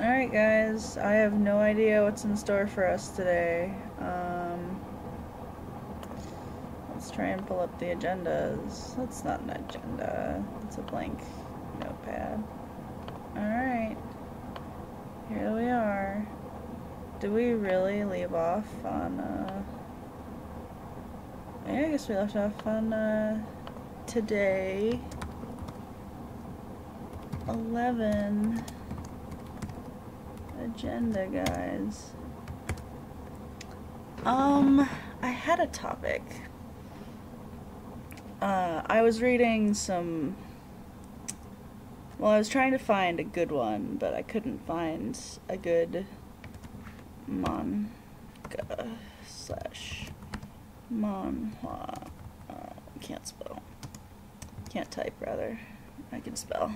Alright guys, I have no idea what's in store for us today. Let's try and pull up the agendas. That's not an agenda, it's a blank notepad. Alright, here we are. Did we really leave off on, yeah, I guess we left off on, today. 11 agenda, guys. I had a topic. I was reading some, well, I was trying to find a good one, but I couldn't find a good manga slash manhwa. Can't spell. Can't type, rather. I can spell.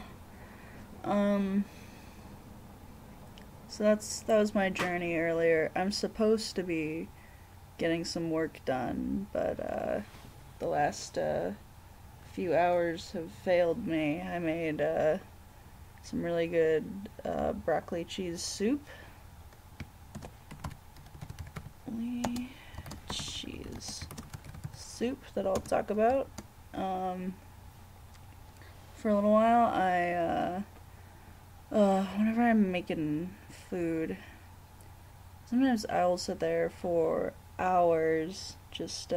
So that was my journey earlier. I'm supposed to be getting some work done, but the last few hours have failed me. I made some really good broccoli cheese soup. Cheese soup that I'll talk about. For a little while, whenever I'm making food, sometimes I will sit there for hours just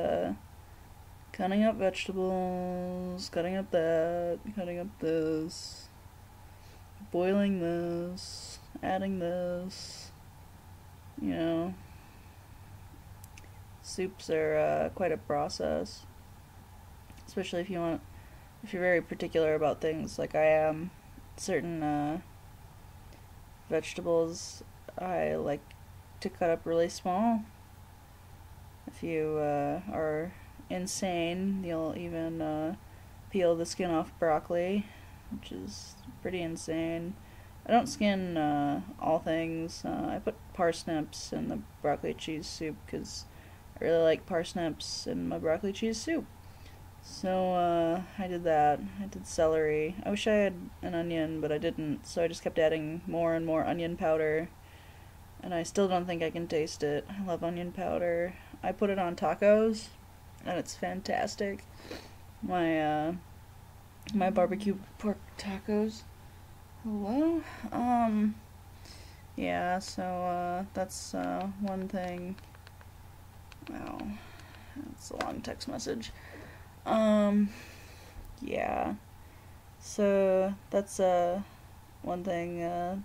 cutting up vegetables, cutting up that, cutting up this, boiling this, adding this, you know. Soups are quite a process, especially if you're very particular about things like I am. Certain vegetables I like to cut up really small. If you are insane, you'll even peel the skin off broccoli, which is pretty insane. I don't skin all things. I put parsnips in the broccoli cheese soup because I really like parsnips in my broccoli cheese soup. So, I did that. I did celery. I wish I had an onion, but I didn't, so I just kept adding more and more onion powder. And I still don't think I can taste it. I love onion powder. I put it on tacos, and it's fantastic. My barbecue pork tacos. Hello? Yeah, so, that's, one thing. Wow. That's a long text message. Yeah. So that's one thing that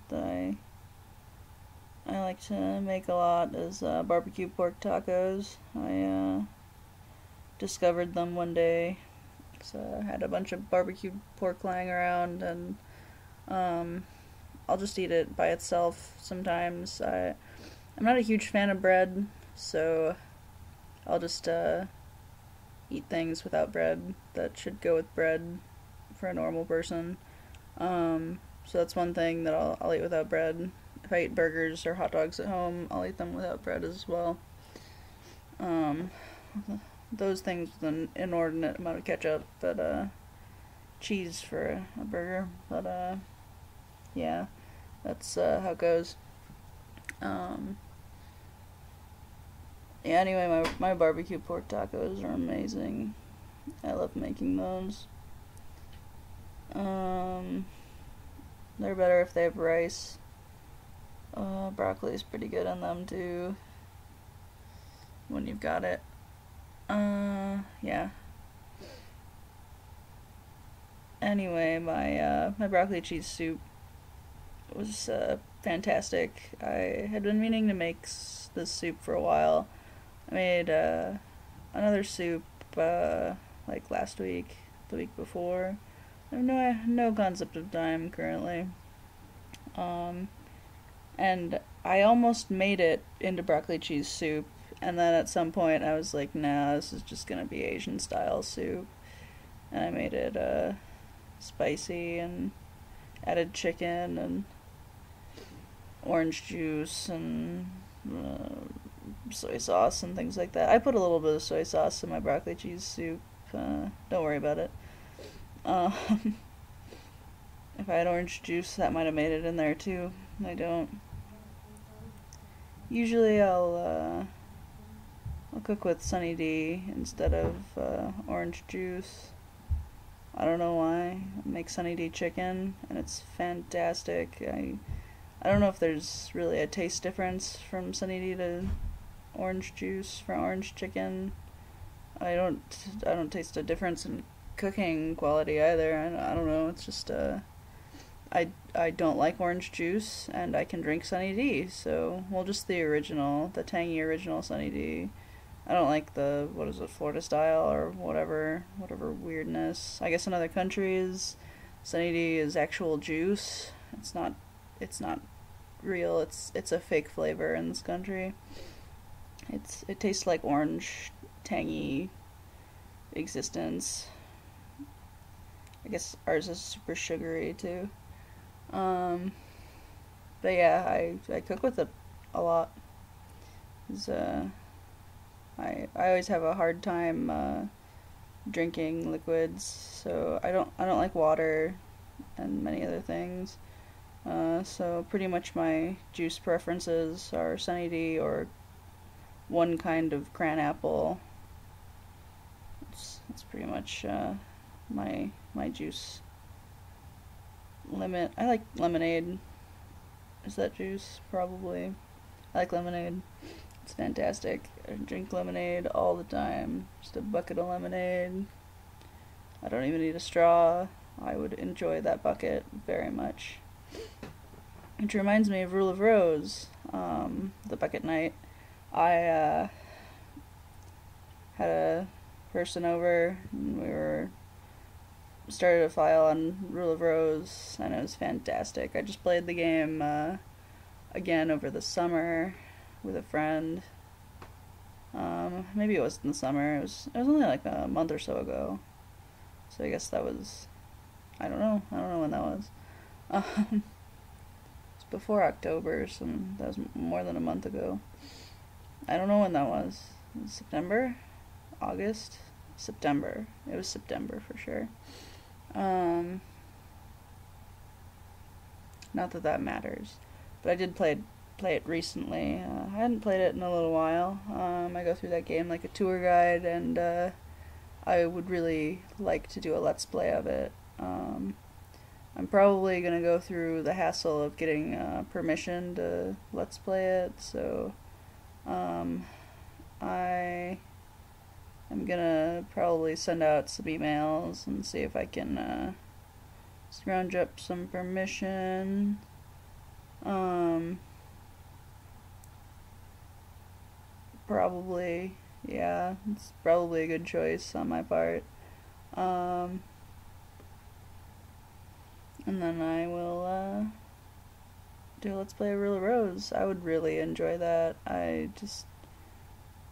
I like to make a lot is barbecue pork tacos. I discovered them one day. So I had a bunch of barbecue pork lying around, and I'll just eat it by itself sometimes. I'm not a huge fan of bread, so I'll just eat things without bread that should go with bread for a normal person. So that's one thing that I'll eat without bread. If I eat burgers or hot dogs at home, I'll eat them without bread as well. Those things with an inordinate amount of ketchup, but cheese for a burger. But yeah, that's how it goes. Yeah, anyway, my barbecue pork tacos are amazing. I love making those. They're better if they have rice. Broccoli's pretty good on them too, when you've got it. Yeah. Anyway, my broccoli cheese soup was fantastic. I had been meaning to make this soup for a while. I made another soup like last week, the week before. I have no concept of time currently. And I almost made it into broccoli cheese soup, and then at some point I was like, nah, this is just gonna be Asian style soup. And I made it spicy and added chicken and orange juice and soy sauce and things like that. I put a little bit of soy sauce in my broccoli cheese soup. Don't worry about it. If I had orange juice, that might have made it in there too. I don't. Usually I'll cook with Sunny D instead of orange juice. I don't know why. I make Sunny D chicken, and it's fantastic. I don't know if there's really a taste difference from Sunny D to orange juice for orange chicken. I don't taste a difference in cooking quality either. I don't know. It's just I don't like orange juice, and I can drink Sunny D. So, well, just the original, the tangy original Sunny D. I don't like the, what is it, Florida style or whatever weirdness. I guess in other countries, Sunny D is actual juice. It's not real. It's a fake flavor in this country. It tastes like orange, tangy existence. I guess ours is super sugary too. But yeah, I cook with it a lot. I always have a hard time drinking liquids, so I don't like water and many other things. So pretty much my juice preferences are Sunny D or one kind of cran apple. It's pretty much my juice limit. I like lemonade. Is that juice? Probably. I like lemonade. It's fantastic. I drink lemonade all the time. Just a bucket of lemonade. I don't even need a straw. I would enjoy that bucket very much. Which reminds me of Rule of Rose, the bucket night. I had a person over, and we started a file on Rule of Rose, and it was fantastic. I just played the game again over the summer with a friend. Maybe it was in the summer. It was only like a month or so ago. So I guess that was, I don't know when that was. It's before October, so that was more than a month ago. I don't know when that was. September? August? September. It was September for sure. Not that that matters. But I did play it recently. I hadn't played it in a little while. I go through that game like a tour guide, and I would really like to do a let's play of it. I'm probably gonna go through the hassle of getting permission to let's play it, so I am gonna probably send out some emails and see if I can scrounge up some permission. Probably, yeah, it's probably a good choice on my part. And then I will do Let's Play Rule of Rose. I would really enjoy that. I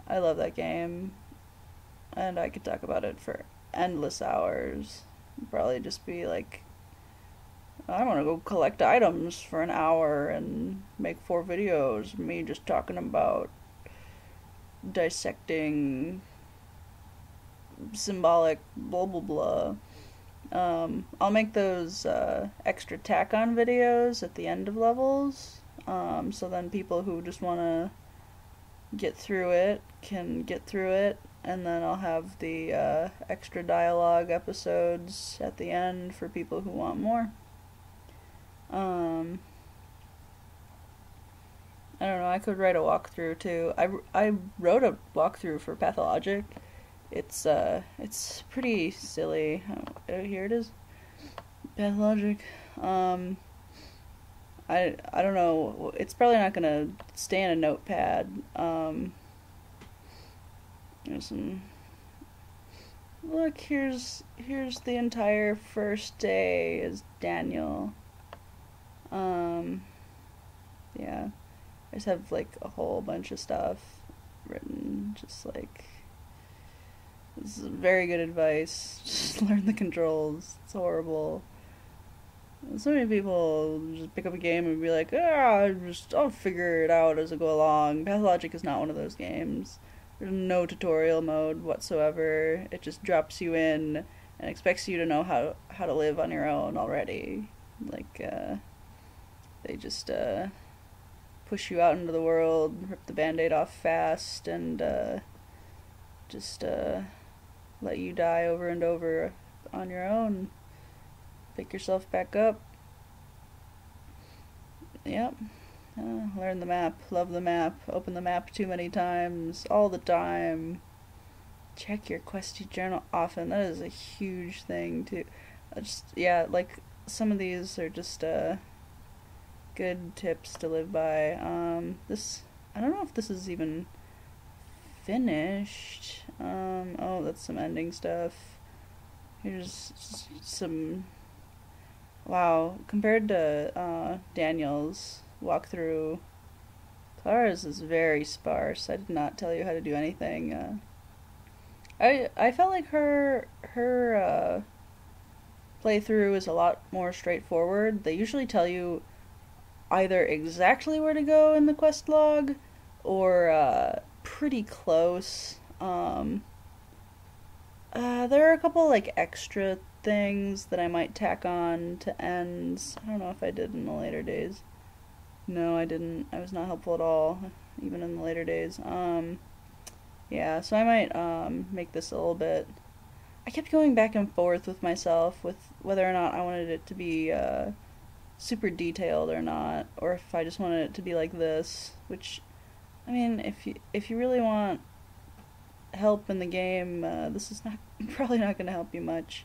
love that game, and I could talk about it for endless hours. Probably just be like, I want to go collect items for an hour and make 4 videos of me just talking about dissecting symbolic blah blah blah. I'll make those extra tack-on videos at the end of levels, so then people who just want to get through it can get through it, and then I'll have the extra dialogue episodes at the end for people who want more. I don't know, I could write a walkthrough too. I wrote a walkthrough for Pathologic. It's pretty silly. Here it is. Pathologic. I don't know. It's probably not gonna stay in a notepad. There's some. Look, here's the entire first day as Daniel. Yeah. I just have like a whole bunch of stuff written, just like, this is very good advice. Just learn the controls. It's horrible. So many people just pick up a game and be like, I'll figure it out as I go along. Pathologic is not one of those games. There's no tutorial mode whatsoever. It just drops you in and expects you to know how to live on your own already. Like, They just push you out into the world, rip the band-aid off fast, and just let you die over and over on your own. Pick yourself back up. Yep. Learn the map, love the map, open the map too many times, all the time. Check your questy journal often. That is a huge thing too. Yeah, like some of these are just good tips to live by. I don't know if this is even finished. Oh, that's some ending stuff. Here's some. Wow, compared to Daniel's walkthrough, Clara's is very sparse. I did not tell you how to do anything. I felt like her playthrough is a lot more straightforward. They usually tell you either exactly where to go in the quest log or pretty close. There are a couple like extra things that I might tack on to ends. I don't know if I did in the later days. No, I didn't. I was not helpful at all, even in the later days. Yeah, so I might make this a little bit. I kept going back and forth with myself with whether or not I wanted it to be super detailed or not, or if I just wanted it to be like this. Which, I mean, if you really want help in the game, this is probably not going to help you much.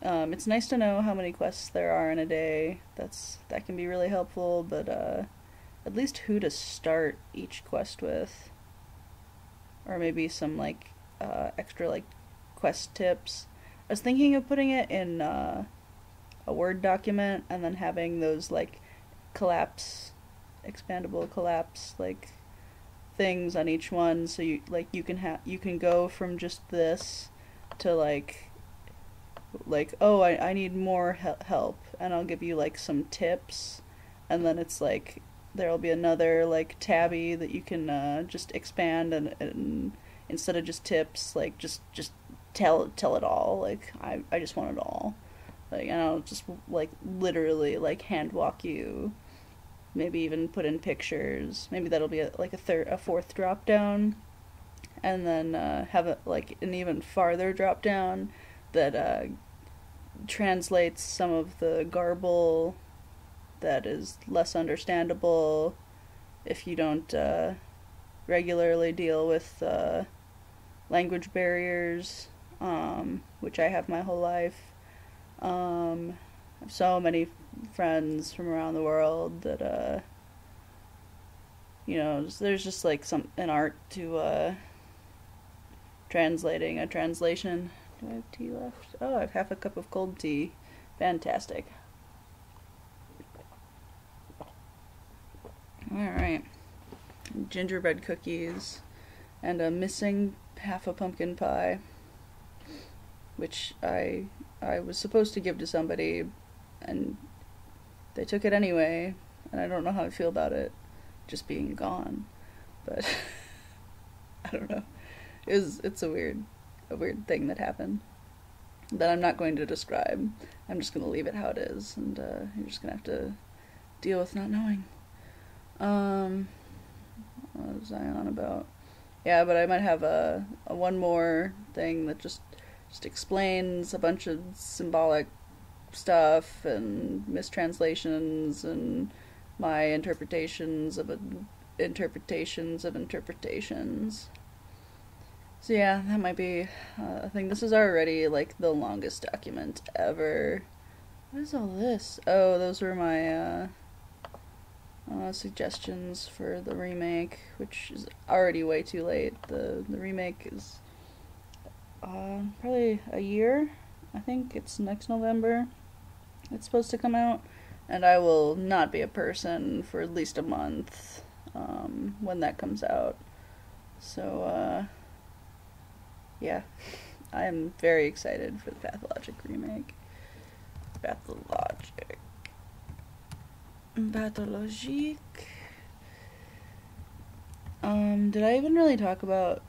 It's nice to know how many quests there are in a day. That can be really helpful, but at least who to start each quest with, or maybe some like extra like quest tips. I was thinking of putting it in a Word document and then having those like expandable collapse like things on each one, so you can go from just this to like oh, I need more help, and I'll give you like some tips, and then it's like there'll be another like tabby that you can just expand, and instead of just tips, like just tell it all. Like I just want it all. Like, and I'll just like literally like hand walk you. Maybe even put in pictures. Maybe that'll be a fourth drop down, and then have it like an even farther drop down that translates some of the garble that is less understandable if you don't regularly deal with language barriers, which I have my whole life. I have so many friends from around the world that there's just like an art to translating a translation. Do I have tea left? Oh, I have half a cup of cold tea. Fantastic. Alright. Gingerbread cookies and a missing half a pumpkin pie, which I was supposed to give to somebody, and they took it anyway, and I don't know how I feel about it just being gone, but I don't know. It's a weird thing that happened that I'm not going to describe. I'm just going to leave it how it is, and you're just going to have to deal with not knowing. What was I on about? Yeah, but I might have a one more thing that just explains a bunch of symbolic stuff and mistranslations and my interpretations of interpretations. So yeah, that might be a thing. This is already like the longest document ever. What is all this? Oh, those were my suggestions for the remake, which is already way too late. The remake is probably a year. I think it's next November it's supposed to come out, and I will not be a person for at least a month when that comes out. So yeah, I am very excited for the Pathologic remake. Pathologic. Did I even really talk about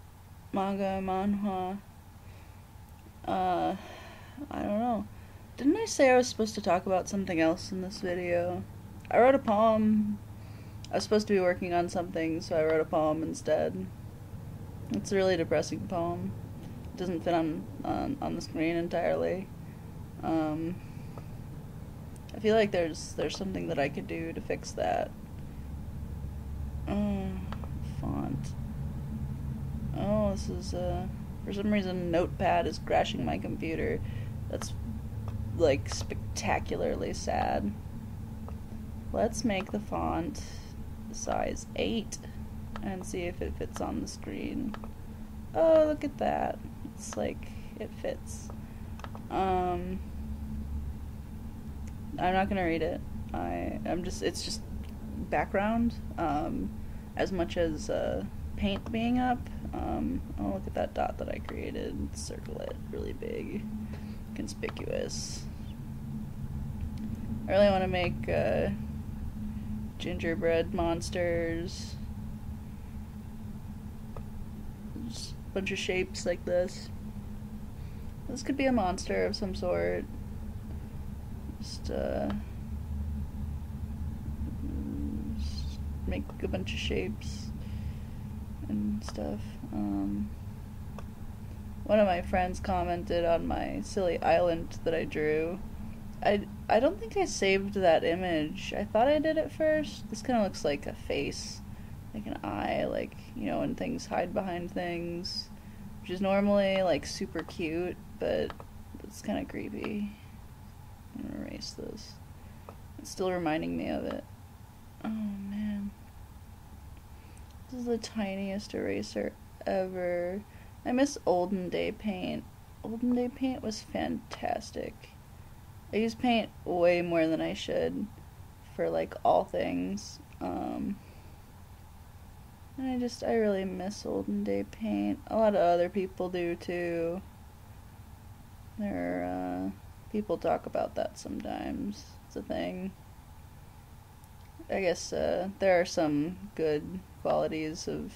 manga and manhwa? I don't know. Didn't I say I was supposed to talk about something else in this video? I wrote a poem. I was supposed to be working on something, so I wrote a poem instead. It's a really depressing poem. It doesn't fit on the screen entirely. I feel like there's something that I could do to fix that. Font. Oh, this is for some reason Notepad is crashing my computer. That's like spectacularly sad. Let's make the font size 8 and see if it fits on the screen. Oh, look at that. It's like, it fits. I'm not gonna read it. It's just background, as much as, paint being up. Oh, look at that dot that I created. Circle it really big. Conspicuous. I really want to make, gingerbread monsters. Just a bunch of shapes like this. This could be a monster of some sort. Just make a bunch of shapes and stuff. One of my friends commented on my silly island that I drew. I don't think I saved that image. I thought I did at first. This kind of looks like a face, like an eye, like, you know, when things hide behind things, which is normally like super cute, but it's kind of creepy. I'm gonna erase this. It's still reminding me of it. Oh man. This is the tiniest eraser ever. I miss olden day paint. Olden day paint was fantastic. I use paint way more than I should for like all things. And I really miss olden day paint. A lot of other people do too. People talk about that sometimes. It's a thing. I guess there are some good qualities of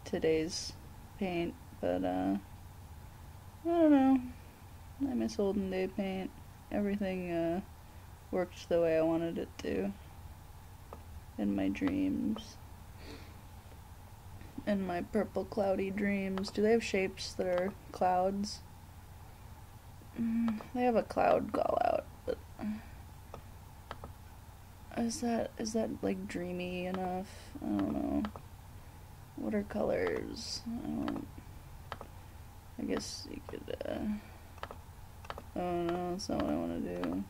today's paint, but I don't know. I miss olden day paint. Everything worked the way I wanted it to in my dreams. In my purple cloudy dreams. Do they have shapes that are clouds? They have a cloud call out, but is that like dreamy enough? I don't know. What are colors? I guess you could oh no, that's not what I want to do.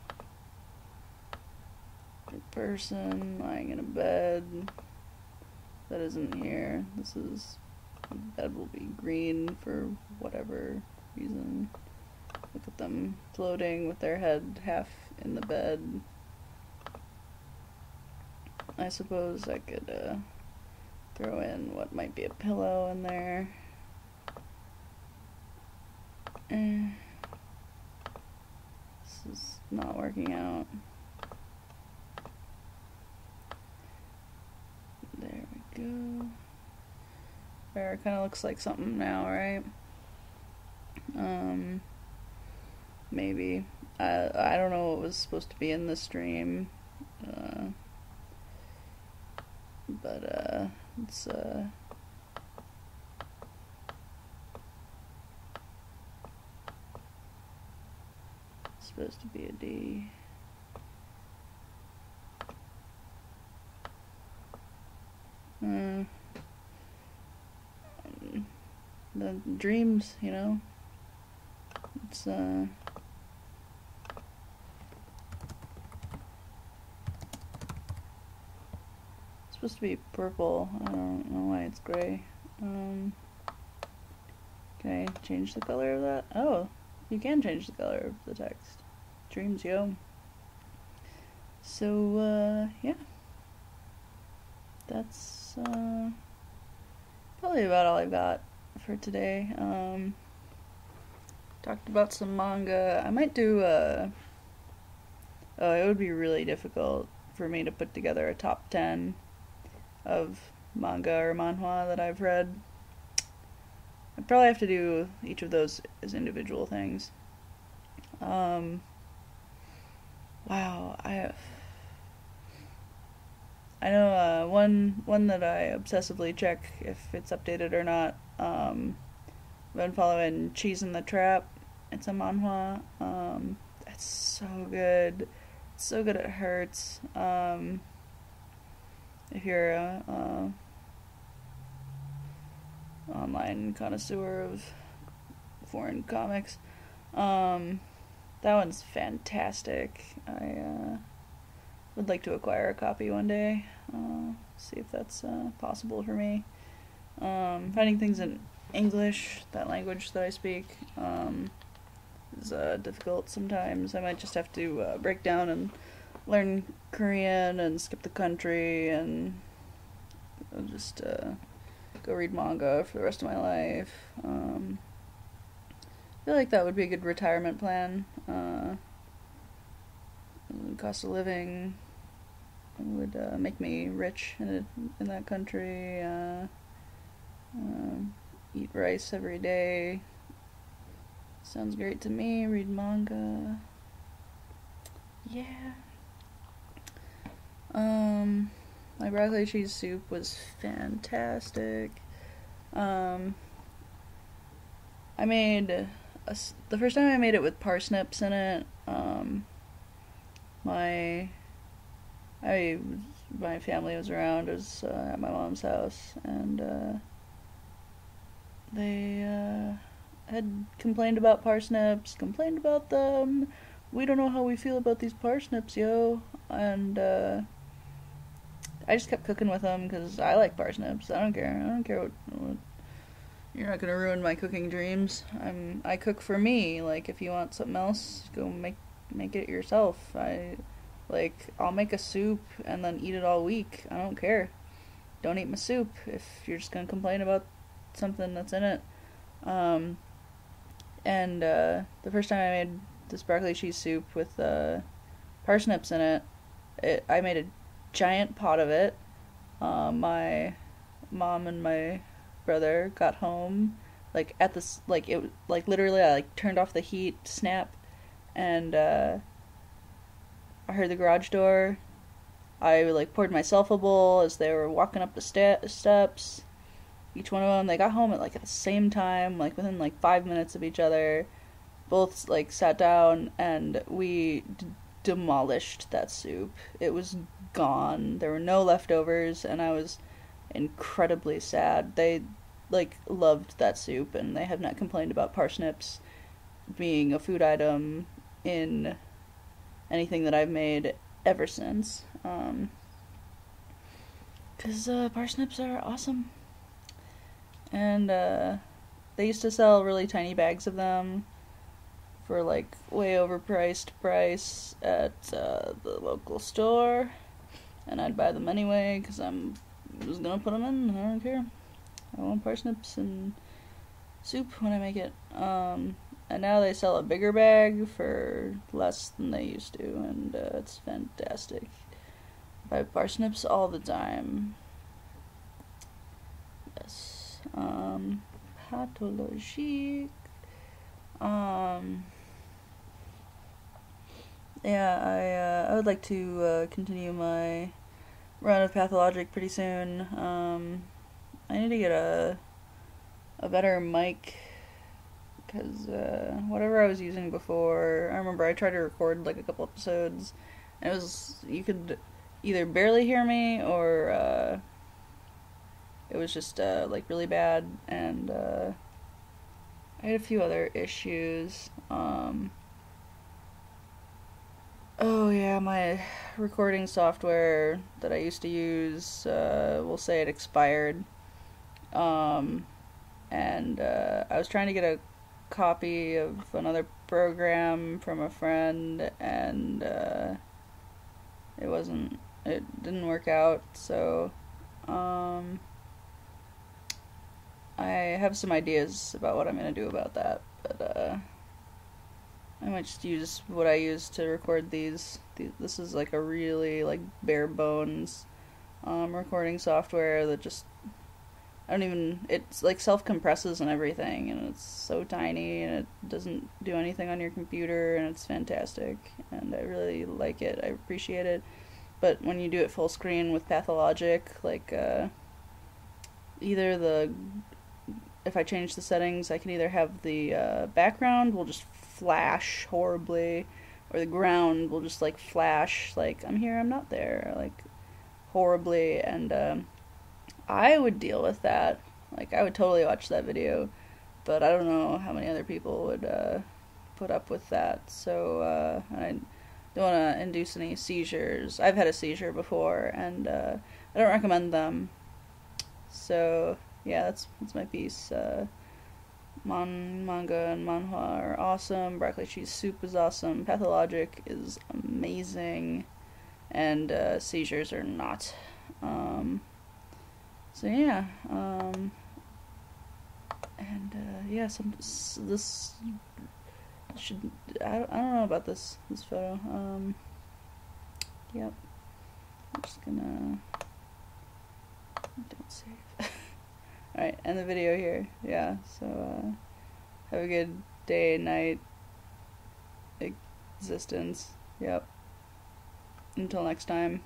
A person lying in a bed. That isn't here. The bed will be green for whatever reason. Look at them floating with their head half in the bed. I suppose I could throw in what might be a pillow in there. This is not working out. There we go. There, it kind of looks like something now, right? Maybe. I don't know what was supposed to be in the stream. But it's supposed to be a D. The dreams, you know. It's supposed to be purple. I don't know why it's gray. Can I change the color of that? Oh, you can change the color of the text. Dreams, yo. So, yeah. That's probably about all I got for today. Talked about some manga. I might do oh, it would be really difficult for me to put together a top 10 of manga or manhwa that I've read. I'd probably have to do each of those as individual things. Wow, I know one that I obsessively check if it's updated or not. I've been following Cheese in the Trap. It's a manhwa. It's so good. It's so good it hurts. If you're a online connoisseur of foreign comics, that one's fantastic. I would like to acquire a copy one day. See if that's possible for me. Finding things in English, that language that I speak, is difficult sometimes. I might just have to break down and learn Korean and skip the country and just go read manga for the rest of my life. I feel like that would be a good retirement plan. Cost of living would make me rich in that country. Eat rice every day. Sounds great to me. Read manga. Yeah. My broccoli cheese soup was fantastic. I made the first time I made it with parsnips in it. My family was around. It was at my mom's house, and they had complained about parsnips, complained about them. We don't know how we feel about these parsnips, yo. And I just kept cooking with them because I like parsnips. I don't care what. You're not gonna ruin my cooking dreams. I cook for me. Like, if you want something else, go make it yourself. I'll make a soup and then eat it all week. I don't care. Don't eat my soup if you're just gonna complain about something that's in it. And the first time I made this broccoli cheese soup with parsnips in it, I made a giant pot of it. My mom and my brother got home literally I turned off the heat, snap, and I heard the garage door. I poured myself a bowl as they were walking up the steps. Each one of them, they got home at the same time, within 5 minutes of each other. Both sat down and we demolished that soup. It was gone. There were no leftovers, and I was incredibly sad. They loved that soup, and they have not complained about parsnips being a food item in anything that I've made ever since. 'Cause parsnips are awesome. And they used to sell really tiny bags of them for way overpriced price at the local store, and I'd buy them anyway because I was gonna put them in. I don't care. I want parsnips and soup when I make it. And now they sell a bigger bag for less than they used to, and it's fantastic. I buy parsnips all the time. Yes. Pathologic. Yeah, I would like to continue my run of Pathologic pretty soon. I need to get a better mic, because whatever I was using before, I remember I tried to record a couple episodes, and you could either barely hear me or it was just really bad, and I had a few other issues. Oh yeah, my recording software that I used to use, we'll say it expired. And I was trying to get a copy of another program from a friend, and it didn't work out, so I have some ideas about what I'm gonna do about that, but I might just use what I use to record these. This is a really bare bones recording software that just it's self-compresses and everything, and it's so tiny, and it doesn't do anything on your computer, and it's fantastic, and I really like it. I appreciate it. but when you do it full screen with Pathologic, like, if I change the settings, I can either have the background will just flash horribly, or the ground will just like flash like I'm here, I'm not there, like horribly, and I would deal with that. Like I would totally watch that video, but I don't know how many other people would put up with that. So I don't want to induce any seizures. I've had a seizure before, and I don't recommend them. So yeah, that's my piece. Manga and manhwa are awesome. Broccoli cheese soup is awesome. Pathologic is amazing, and seizures are not. So yeah, and yeah, this should I don't know about this photo. Yep, I'm just gonna don't save. Alright, end the video here. Yeah, so have a good day, night, existence. Yep. Until next time.